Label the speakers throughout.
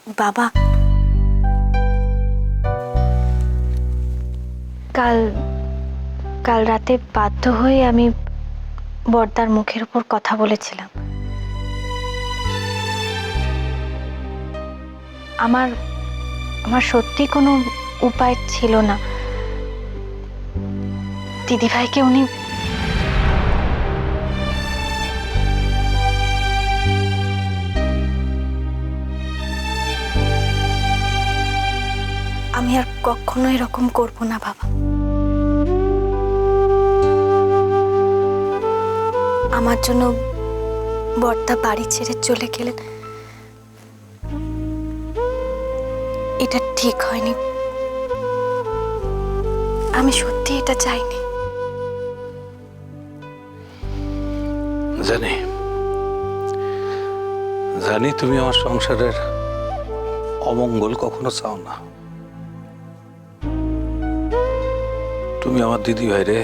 Speaker 1: বাবা, কাল কাল রাতে বাধ্য হয়ে আমি বর্দার মুখের উপর কথা বলেছিলাম। আমার আমার সত্যি কোনো উপায় ছিল না। দিদিভাইকে উনি আমি আর কখনো এরকম করব না বাবা। আমার জন্য বর্দা বাড়ি ছেড়ে চলে গেলেন, এটা ঠিক হয়নি। আমি সত্যি এটা চাইনি।
Speaker 2: জানি জানি তুমি আমার সংসারের অমঙ্গল কখনো চাও না। তুমি আমার দিদি ভাইরে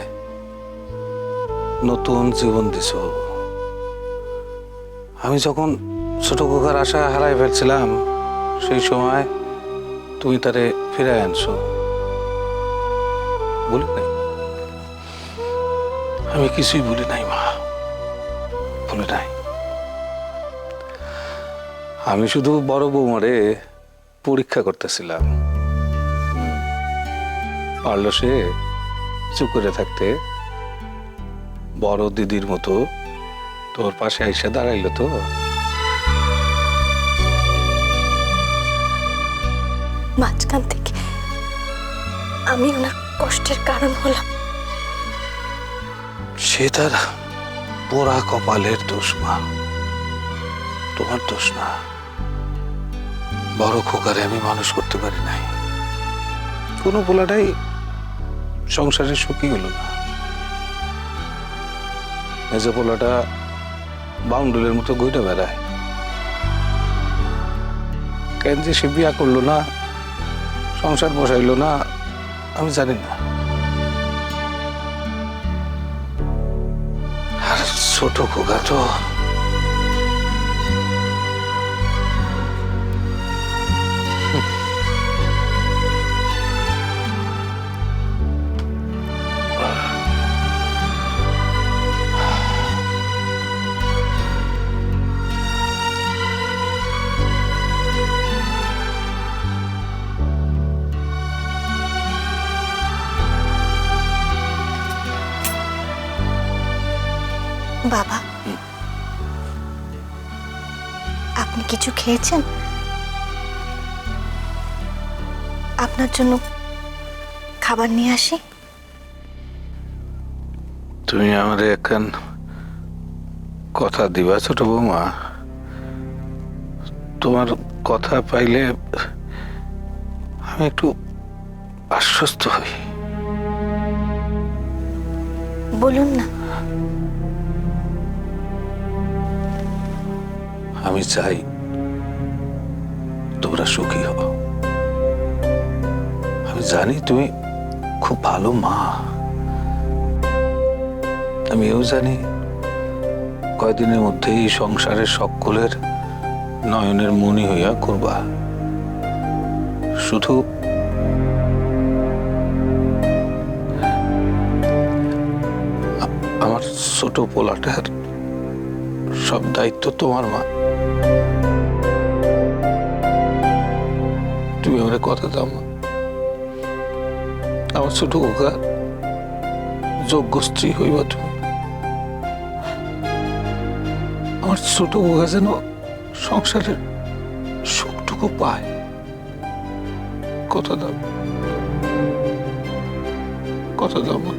Speaker 2: নতুন জীবন দিছ। আমি যখন ছোট খোকার আশা হারাই ফেলছিলাম, সেই সময় তুমি তারে ফিরায় আনছো। বলি নাই? আমি কিছুই বলি নাই মা, বলি নাই। আমি শুধু বড় বৌমারে পরীক্ষা করতেছিলাম, পারলো সে চুপ করে থাকতে? বড় দিদির মতো তোর পাশে এসে দাঁড়াইলো তো।
Speaker 1: মাঝখান থেকে আমি ওনার কষ্টের কারণ হলাম।
Speaker 2: সে তার পোড়া কপালের দোষ মা, তোমার দোষ না। বড় খোকারে আমি মানুষ করতে পারি নাই, কোনো পোলাটাই সংসারে সুখী হলো না। মেজো পোলাটা বাউন্ডুলের মতো ঘুরে বেড়ায়। কেন যে সে বিয়া করলো না, সংসার বসাইলো না, আমি জানি না। আর ছোট খোকা তো
Speaker 1: বাবা, আপনি কিছু খেয়েছেন? আপনার জন্য খাবার নিয়ে আসি।
Speaker 2: তুমি আমারে একখান কথা দিবা ছোট বৌমা? তোমার কথা পাইলে আমি একটু আশ্বস্ত হই।
Speaker 1: বলুন না।
Speaker 2: আমি চাই তোমরা সুখী হও। আমি জানি তুমি খুব ভালো মা। আমিও জানি কয়দিনের মধ্যেই সংসারের সকলের নয়নের মণি হইয়া করবা। শুধু আমার ছোট পোলাটার সব দায়িত্ব তোমার মা। তুমি আমার কথা দাও মা, আমার ছোট খোকা যোগ্য স্ত্রী হইবা তুমি। আমার ছোট খোকা যেন সংসারের সুখটুকু পায়। কথা দাও, কথা দাও মা।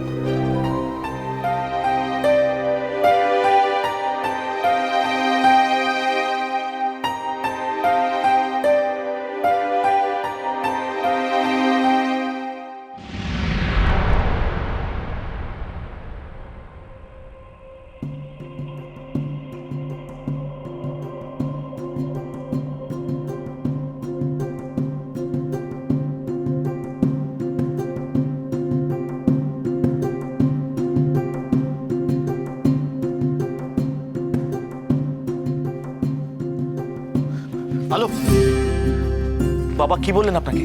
Speaker 3: হ্যালো বাবা কি বললেন আপনাকে?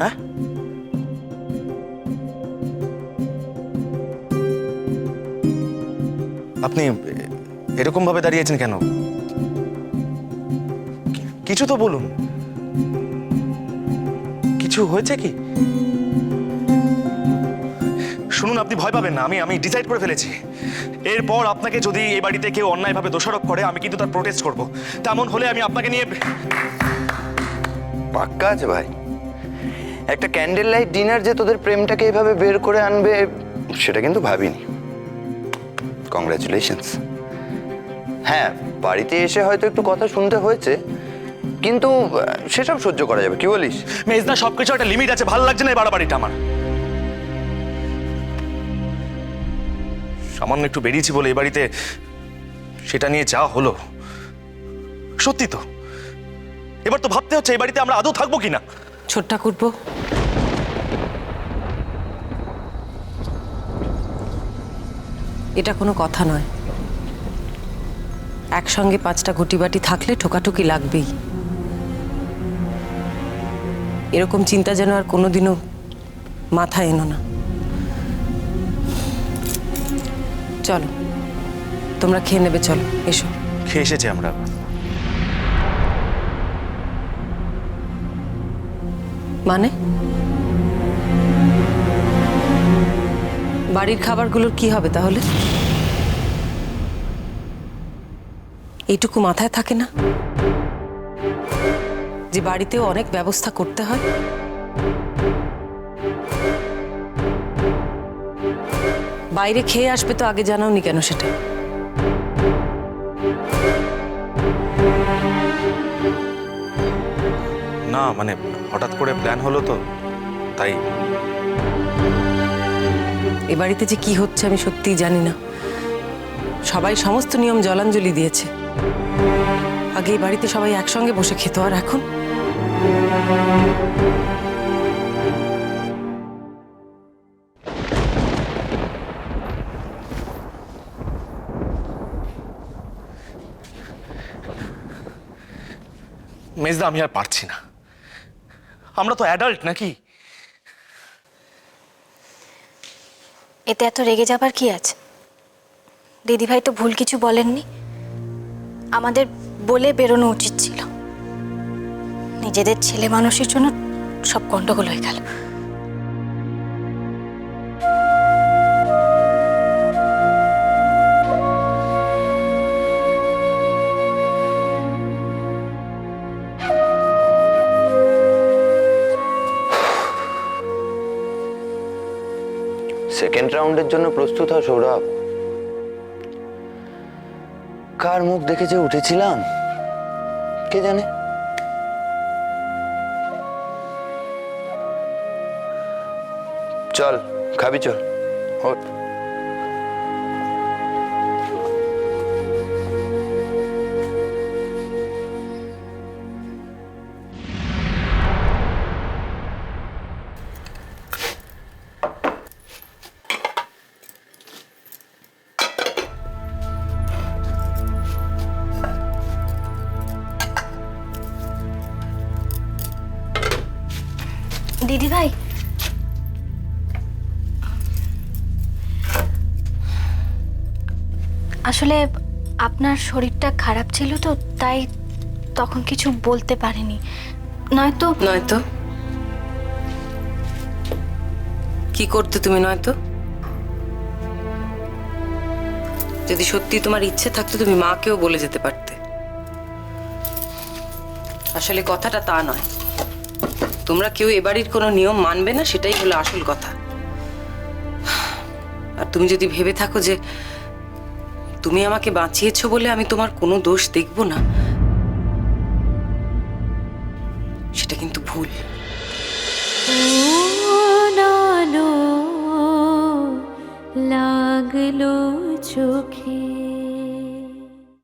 Speaker 3: হ্যাঁ, আপনি এরকম ভাবে দাঁড়িয়েছেন কেন? কিছু তো বলুন, কিছু হয়েছে কি? শুনুন, আপনি ভয় পাবেন না। আমি ডিসাইড করে ফেলেছি, এরপর আপনাকে যদি এই বাড়িতে কেউ অন্যায়ভাবে দোষারোপ করে আমি কিন্তু তার প্রোটেস্ট করব। তেমন হলে আমি আপনাকে নিয়ে...
Speaker 4: পাক্কা আছে ভাই, একটা ক্যান্ডেল লাইট ডিনার যে তোদের প্রেমটাকে এভাবে বের করে আনবে সেটা কিন্তু ভাবিনি। কংগ্রাচুলেশনস। হ্যাঁ, বাড়িতে এসে হয়তো একটু কথা শুনতে হয়েছে, কিন্তু সেসব সহ্য করা যাবে, কি বলিস?
Speaker 3: মেজদা, সবকিছু একটা লিমিট আছে। ভালো লাগছে না এই বাড়াবাড়িটা আমার। সামান্য একটু বেরিয়েছি বলে এই বাড়িতে সেটা নিয়ে যা হলো, সত্যি তো এবার তো ভাবতে হচ্ছে এই বাড়িতে আমরা আদৌ থাকবো কিনা।
Speaker 5: ছোট্টা করবো, এটা কোনো কথা নয়। একসঙ্গে 5টা ঘটি বাটি থাকলে ঠোকাঠুকি লাগবেই। এরকম চিন্তা যেন আর কোনোদিনও মাথায় এনো না। চলো, তোমরা খেয়ে নেবে, চলো এসো।
Speaker 3: খেয়ে এসেছি আমরা।
Speaker 5: মানে বাড়ির খাবারগুলোর কি হবে তাহলে? এইটুকু মাথায় থাকে না যে বাড়িতেও অনেক ব্যবস্থা করতে হয়? বাইরে খেয়ে আসবে তো আগে জানাওনি কেন সেটা?
Speaker 3: না মানে হঠাৎ করে প্ল্যান হলো তো, তাই।
Speaker 5: এ বাড়িতে যে কি হচ্ছে আমি সত্যিই জানি না। সবাই সমস্ত নিয়ম জলাঞ্জলি দিয়েছে। আগে এই বাড়িতে সবাই একসঙ্গে বসে খেত, আর এখন
Speaker 3: মেজদা, আমি আর পারছি না। আমরা তো অ্যাডাল্ট নাকি?
Speaker 1: এতে এত রেগে যাবার কি আছে? দিদিভাই তো ভুল কিছু বলেননি। আমাদের বলে বেরোনো উচিত ছিল। নিজেদের ছেলে মানুষের জন্য সব গন্ডগোল হয়ে গেল।
Speaker 4: সেকেন্ড রাউন্ডের জন্য প্রস্তুত হও সৌরভ। কার মুখ দেখে যে উঠেছিলাম কে জানে। চল খাবি, চল ওঠ।
Speaker 1: দিদিভাই, আসলে আপনার শরীরটা খারাপ ছিল তো, তাই তখন কিছু বলতে পারিনি। নয়তো
Speaker 5: নয়তো কি করতে তুমি? নয়তো যদি সত্যি তোমার ইচ্ছে থাকতো তুমি মাকেও বলে যেতে পারতে। আসলে কথাটা তা নয়। তোমরা কেউ এ বাড়ির কোনো নিয়ম মানবে না, সেটাই হলো আসল কথা। আর তুমি যদি ভেবে থাকো যে তুমি আমাকে বাঁচিয়েছো বলে আমি তোমার কোনো দোষ দেখব না, সেটা কিন্তু ভুল।
Speaker 6: লাগলো চোখে